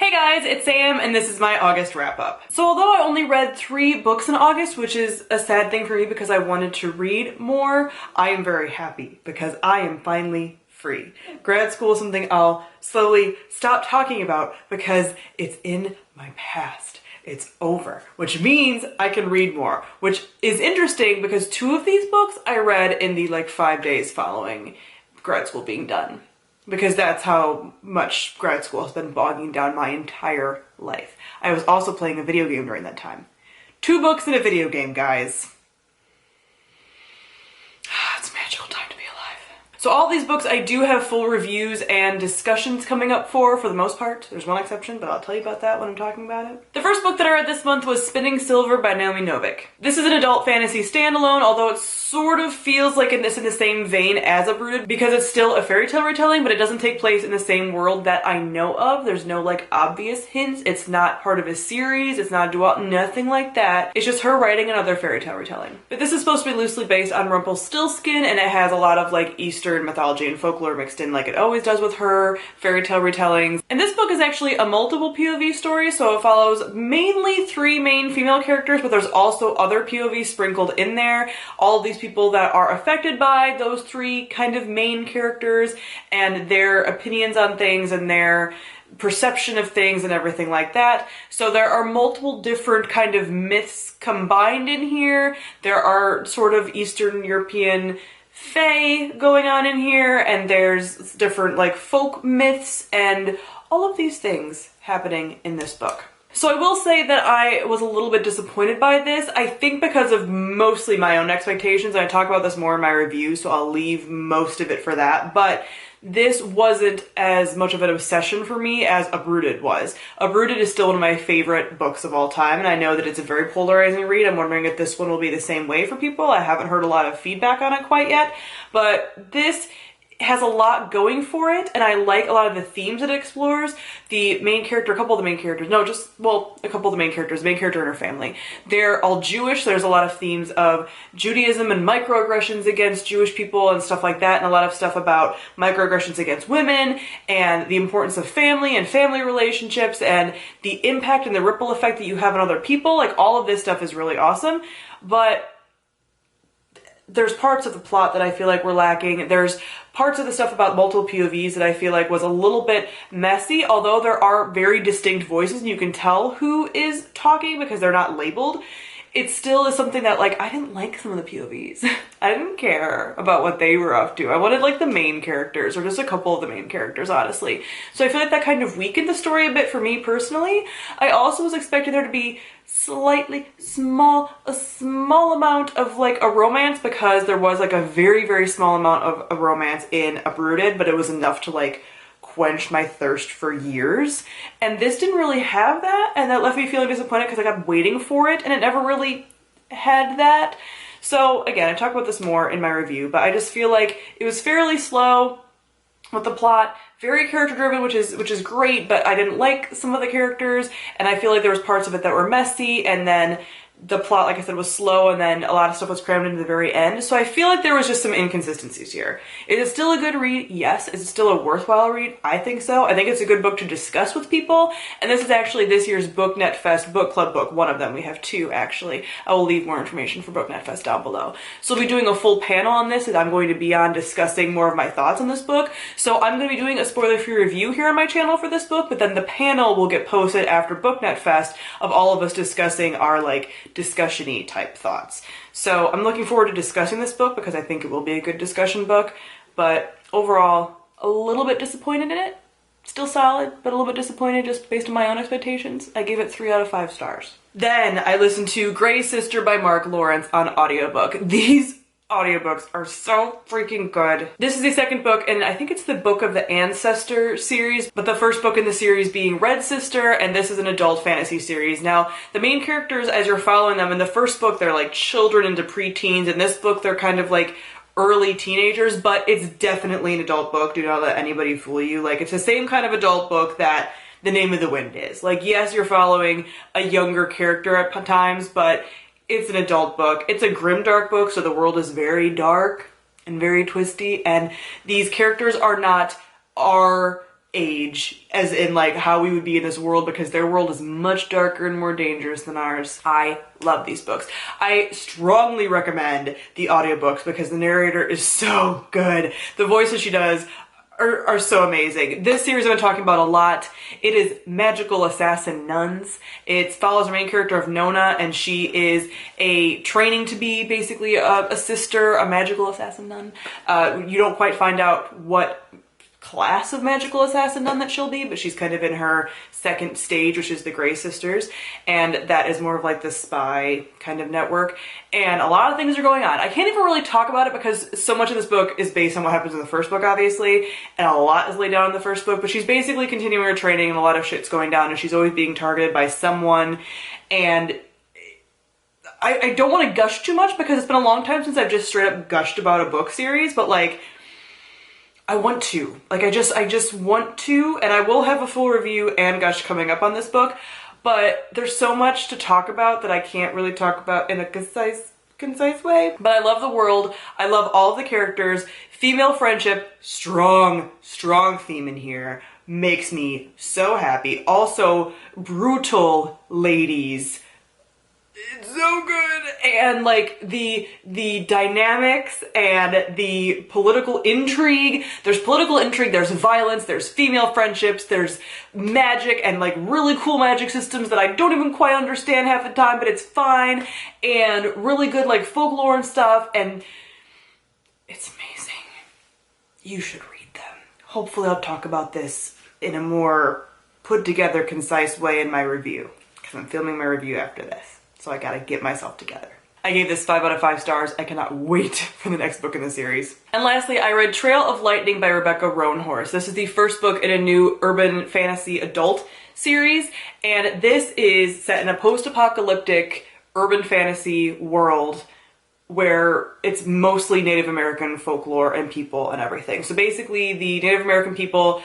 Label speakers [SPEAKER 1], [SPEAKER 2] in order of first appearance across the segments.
[SPEAKER 1] Hey guys, it's Sam and this is my August wrap up. So although I only read 3 books in August, which is a sad thing for me because I wanted to read more, I am very happy because I am finally free. Grad school is something I'll slowly stop talking about because it's in my past. It's over, which means I can read more, which is interesting because 2 of these books I read in the 5 days following grad school being done. Because that's how much grad school has been bogging down my entire life. I was also playing a video game during that time. 2 books and a video game, guys. It's a magical time to be alive. So all these books I do have full reviews and discussions coming up for the most part. There's one exception, but I'll tell you about that when I'm talking about it. The first book that I read this month was Spinning Silver by Naomi Novik. This is an adult fantasy standalone, although it sort of feels like it's in the same vein as Uprooted because it's still a fairy tale retelling, but it doesn't take place in the same world that I know of. There's no obvious hints. It's not part of a series. It's not a dual, nothing like that. It's just her writing another fairy tale retelling. But this is supposed to be loosely based on Rumpelstiltskin, and it has a lot of Eastern mythology and folklore mixed in like it always does with her fairy tale retellings. And this book is actually a multiple POV story, so it follows mainly 3 main female characters, but there's also other POVs sprinkled in there. All of these people that are affected by those 3 kind of main characters and their opinions on things and their perception of things and everything like that. So there are multiple different kind of myths combined in here. There are sort of Eastern European fae going on in here, and there's different folk myths and all of these things happening in this book. So I will say that I was a little bit disappointed by this. I think because of mostly my own expectations. I talk about this more in my review, so I'll leave most of it for that. But this wasn't as much of an obsession for me as Uprooted was. Uprooted is still one of my favorite books of all time, and I know that it's a very polarizing read. I'm wondering if this one will be the same way for people. I haven't heard a lot of feedback on it quite yet, but this has a lot going for it, and I like a lot of the themes that it explores. The main character, a couple of the main characters, a couple of the main characters, the main character and her family, they're all Jewish. There's a lot of themes of Judaism and microaggressions against Jewish people and stuff like that, and a lot of stuff about microaggressions against women and the importance of family and family relationships and the impact and the ripple effect that you have on other people. All of this stuff is really awesome, but there's parts of the plot that I feel like were lacking. There's parts of the stuff about multiple POVs that I feel like was a little bit messy, although there are very distinct voices and you can tell who is talking because they're not labeled. It still is something that I didn't like some of the POVs. I didn't care about what they were up to. I wanted the main characters or just a couple of the main characters, honestly. So I feel like that kind of weakened the story a bit for me personally. I also was expecting there to be a small amount of a romance because there was a very, very small amount of a romance in Uprooted, but it was enough to quench my thirst for years. And this didn't really have that, and that left me feeling disappointed because I kept waiting for it and it never really had that. So again, I talk about this more in my review, but I just feel like it was fairly slow with the plot, very character driven, which is great, but I didn't like some of the characters, and I feel like there was parts of it that were messy, and then the plot, like I said, was slow, and then a lot of stuff was crammed into the very end. So I feel like there was just some inconsistencies here. Is it still a good read? Yes. Is it still a worthwhile read? I think so. I think it's a good book to discuss with people. And this is actually this year's BookNet Fest book club book. One of them. We have 2, actually. I will leave more information for BookNet Fest down below. So we'll be doing a full panel on this, and I'm going to be on discussing more of my thoughts on this book. So I'm going to be doing a spoiler-free review here on my channel for this book, but then the panel will get posted after BookNet Fest of all of us discussing our, discussion-y type thoughts. So I'm looking forward to discussing this book because I think it will be a good discussion book, but overall, a little bit disappointed in it. Still solid, but a little bit disappointed just based on my own expectations. I gave it 3 out of 5 stars. Then I listened to Grey Sister by Mark Lawrence on audiobook. These audiobooks are so freaking good. This is the second book, and I think it's the Book of the Ancestor series, but the first book in the series being Red Sister, and this is an adult fantasy series. Now, the main characters, as you're following them, in the first book, they're children into preteens. In this book, they're kind of early teenagers, but it's definitely an adult book. Do not let anybody fool you. It's the same kind of adult book that The Name of the Wind is. Yes, you're following a younger character at times, but it's an adult book. It's a grimdark book, so the world is very dark and very twisty, and these characters are not our age, as in like how we would be in this world, because their world is much darker and more dangerous than ours. I love these books. I strongly recommend the audiobooks because the narrator is so good. The voices she does are so amazing. This series I've been talking about a lot. It is Magical Assassin Nuns. It follows the main character of Nona, and she is a training to be basically a sister, a magical assassin nun. You don't quite find out what class of magical assassin nun that she'll be, but she's kind of in her second stage, which is the Grey Sisters, and that is more of like the spy kind of network, and a lot of things are going on. I can't even really talk about it because so much of this book is based on what happens in the first book, obviously, and a lot is laid down in the first book, but she's basically continuing her training and a lot of shit's going down, and she's always being targeted by someone, and I don't want to gush too much because it's been a long time since I've just straight up gushed about a book series, but like, I want to. Like, I just want to, and I will have a full review and gush coming up on this book, but there's so much to talk about that I can't really talk about in a concise way. But I love the world. I love all of the characters. Female friendship, strong theme in here. Makes me so happy. Also, brutal ladies. It's so good. And like the dynamics and the political intrigue. There's political intrigue, there's violence, there's female friendships, there's magic and like really cool magic systems that I don't even quite understand half the time, but it's fine. And really good like folklore and stuff, and it's amazing. You should read them. Hopefully I'll talk about this in a more put together, concise way in my review, because I'm filming my review after this. So I gotta get myself together. I gave this 5 out of 5 stars. I cannot wait for the next book in the series. And lastly, I read Trail of Lightning by Rebecca Roanhorse. This is the first book in a new urban fantasy adult series, and this is set in a post-apocalyptic urban fantasy world where it's mostly Native American folklore and people and everything. So basically the Native American people,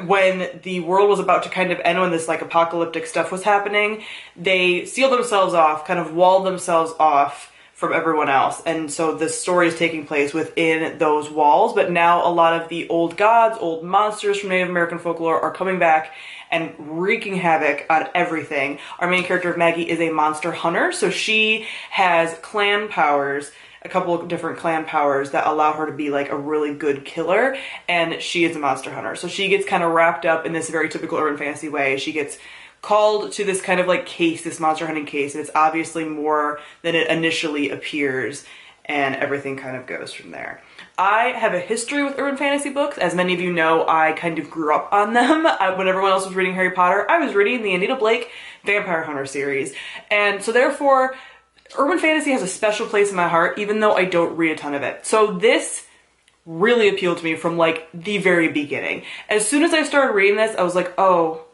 [SPEAKER 1] when the world was about to kind of end, when this like apocalyptic stuff was happening, they sealed themselves off, kind of walled themselves off from everyone else. And so the story is taking place within those walls, but now a lot of the old gods, old monsters from Native American folklore are coming back and wreaking havoc on everything. Our main character of Maggie is a monster hunter, so she has clan powers, a couple of different clan powers that allow her to be like a really good killer, and she is a monster hunter. So she gets kind of wrapped up in this very typical urban fantasy way. She gets called to this kind of like case, this monster hunting case, and it's obviously more than it initially appears, and everything kind of goes from there. I have a history with urban fantasy books. As many of you know, I kind of grew up on them. When everyone else was reading Harry Potter, I was reading the Anita Blake Vampire Hunter series, and so therefore urban fantasy has a special place in my heart, even though I don't read a ton of it. So this really appealed to me from like the very beginning. As soon as I started reading this, I was like, oh,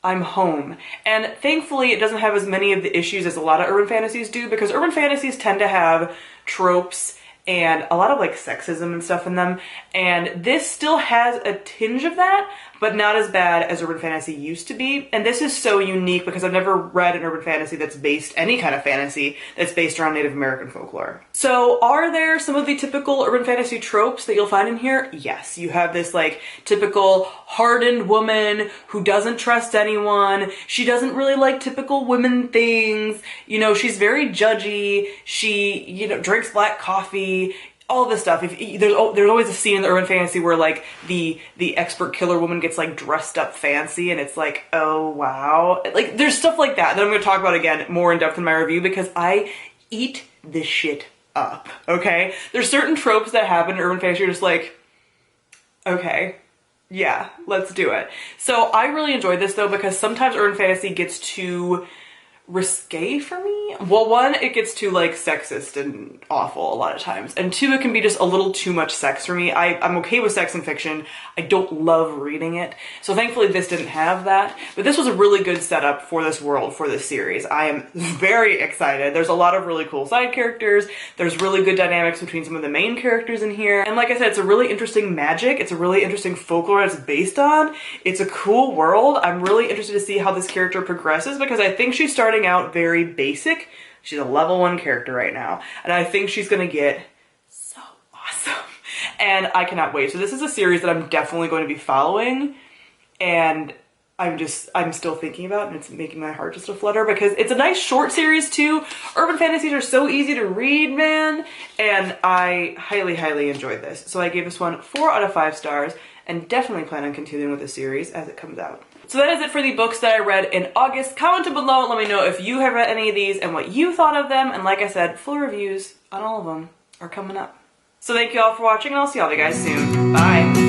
[SPEAKER 1] I'm home. And thankfully it doesn't have as many of the issues as a lot of urban fantasies do, because urban fantasies tend to have tropes and a lot of like sexism and stuff in them. And this still has a tinge of that, but not as bad as urban fantasy used to be. And this is so unique because I've never read an urban fantasy that's based, any kind of fantasy that's based around Native American folklore. So are there some of the typical urban fantasy tropes that you'll find in here? Yes. You have this like typical hardened woman who doesn't trust anyone. She doesn't really like typical women things. You know, she's very judgy. She, you know, drinks black coffee. All this stuff. There's always a scene in the urban fantasy where like the expert killer woman gets like dressed up fancy, and it's like, oh wow. Like there's stuff like that I'm going to talk about again more in depth in my review, because I eat this shit up, okay? There's certain tropes that happen in urban fantasy, you're just like, okay, yeah, let's do it. So I really enjoyed this though, because sometimes urban fantasy gets too risque for me. Well, one, it gets too like sexist and awful a lot of times, and two, it can be just a little too much sex for me. I'm okay with sex in fiction. I don't love reading it, so thankfully this didn't have that, but this was a really good setup for this world, for this series. I am very excited. There's a lot of really cool side characters. There's really good dynamics between some of the main characters in here, and like I said, it's a really interesting magic. It's a really interesting folklore it's based on. It's a cool world. I'm really interested to see how this character progresses, because I think she's starting out very basic. She's a level 1 character right now, and I think she's gonna get so awesome, and I cannot wait. So this is a series that I'm definitely going to be following and I'm still thinking about it, and it's making my heart just a flutter because it's a nice short series too. Urban fantasies are so easy to read, man, and I highly, highly enjoyed this. So I gave this one 4 out of 5 stars and definitely plan on continuing with the series as it comes out. So that is it for the books that I read in August. Comment below and let me know if you have read any of these and what you thought of them. And like I said, full reviews on all of them are coming up. So thank you all for watching, and I'll see all of you guys soon. Bye!